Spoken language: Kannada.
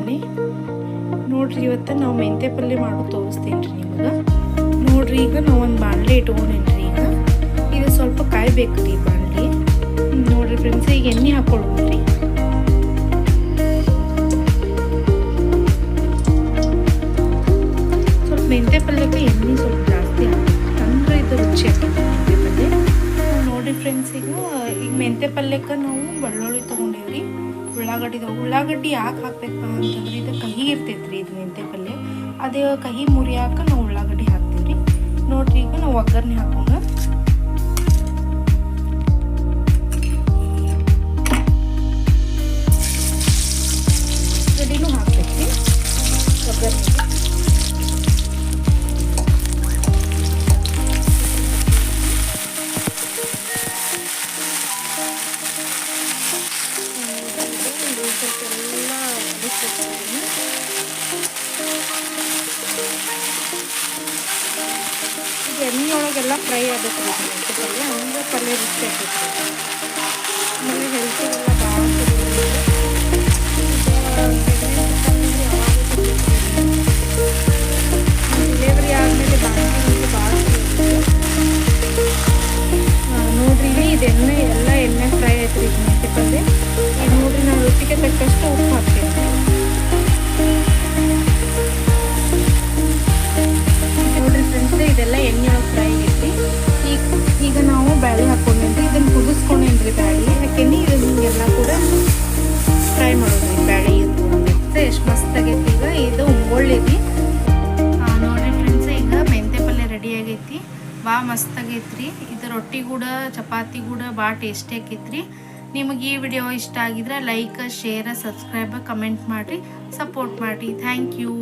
ಮನೆ. ನೋಡ್ರಿ ಇವತ್ತು ನಾವು ಮೆಂತ್ಯ ಪಲ್ಯ ಮಾಡೋದು ತೋರಿಸ್ತೀನಿ ರೀ ನಿಮ್ಗೆ. ನೋಡ್ರಿ ಈಗ ನಾವು ಒಂದು ಬಾಣಲೆ ಇಟ್ಕೊಂಡೇನ್ರಿ. ಈಗ ಇದು ಸ್ವಲ್ಪ ಕಾಯ್ಬೇಕು ರೀ ಬಾಣಲೆ. ನೋಡ್ರಿ ಫ್ರೆಂಡ್ಸ್, ಈಗ ಎಣ್ಣೆ ಹಾಕ್ಕೊಳ್ಬೇಕ್ರಿ. ಸ್ವಲ್ಪ ಮೆಂತ್ಯ ಪಲ್ಯಕ್ಕೆ ಎಣ್ಣೆ ಸ್ವಲ್ಪ ಜಾಸ್ತಿ ಹಾಕಿ ಅಂದ್ರೆ ಇದು ರುಚಿ ಆಗ್ತದೆ ಮೆಂತ್ಯ ಪಲ್ಯ. ನೋಡ್ರಿ ಫ್ರೆಂಡ್ಸ್, ಈಗ ಮೆಂತ್ಯ ಪಲ್ಯಕ್ಕೆ ನಾವು ಬೆಳ್ಳುಳ್ಳಿ ತೊಗೊಂಡೇವ್ರಿ, ಉಳ್ಳಾಗಡ್ಡಿ ಯಾಕೆ ಹಾಕ್ಬೇಕಪ್ಪ ಅಂತಂದ್ರೆ ಇದು ಕಹಿ ಇರ್ತೈತ್ರಿ. ಇದು ಮೆಂತ್ಯ ಪಲ್ಯ ಅದೇ ಕಹಿ ಮುರಿಯಾಕ ನಾವು ಉಳ್ಳಾಗಡ್ಡಿ ಹಾಕ್ತೀವ್ರಿ. ನೋಡ್ರಿ ಈಗ ನಾವು ಒಗ್ಗರಣೆ ಹಾಕೋಣ. ಗಡಿನೂ ಹಾಕ್ಬೇಕ್ರಿ ಒಗ್ಗರಣೆಗೆ. ಎಣ್ಣೆಯೊಳಗೆಲ್ಲ ಫ್ರೈ ಆಗಬೇಕು ರೀ ಮೆಂತ್ಯ ಪಲ್ಯ, ಹಂಗೆ ಪಲ್ಯ ರುಚಿ ಆಗ್ತೈತೆ. ಆಮೇಲೆ ಹೆಲ್ತಿಗೆಲ್ಲ ಭಾಳ ಡೆಲಿವರಿ ಆದಮೇಲೆ ಭಾಳ ನೋಡ್ರಿ ಇದು ಎಣ್ಣೆ ಎಣ್ಣೆ ಫ್ರೈ ಆಯ್ತು ರೀ ಮೆಂತ್ಯ ಪಲ್ಯ. ಈಗ ನೋಡ್ರಿ ನಾನು ರುಚಿಗೆ ತಕ್ಕಷ್ಟು ಉಪ್ಪು ಹಾಕ್ತೀನಿ. ನೋಡ್ರಿ ಫ್ರೆಂಡ್ಸ್, ಇದೆಲ್ಲ ಎಣ್ಣೆಯೊಳಗೆ ಫ್ರೈ ಆಗೈತಿ. ಈಗ ನಾವು ಬ್ಯಾಳೆ ಹಾಕೊಂಡೇನ್ರಿ, ಇದನ್ನು ಕುದಿಸ್ಕೊಂಡೇನ್ರಿ ಬ್ಯಾಳೆ ಹಾಕೇನಿ. ಇದನ್ನೆಲ್ಲ ಕೂಡ ಫ್ರೈ ಮಾಡೋದ್ರಿ ಬ್ಯಾಳೆ. ಇದು ಎಷ್ಟು ಮಸ್ತ್ ಆಗೈತಿ. ಈಗ ಇದು ಒಳ್ಳೆದಿ. ನೋಡ್ರಿ ಫ್ರೆಂಡ್ಸ್, ಈಗ ಮೆಂತ್ಯ ಪಲ್ಯ ರೆಡಿ ಆಗೈತಿ. ಭಾಳ ಮಸ್ತ್ ಆಗೈತ್ರಿ. ಇದು ರೊಟ್ಟಿ ಕೂಡ ಚಪಾತಿ ಕೂಡ ಭಾಳ ಟೇಸ್ಟಿ ಆಕೈತ್ರಿ. ನಿಮಗೆ ಈ ವಿಡಿಯೋ ಇಷ್ಟ ಆಗಿದ್ರೆ ಲೈಕ್, ಶೇರ್, ಸಬ್ಸ್ಕ್ರೈಬ್, ಕಮೆಂಟ್ ಮಾಡಿರಿ, ಸಪೋರ್ಟ್ ಮಾಡಿರಿ. Thank you.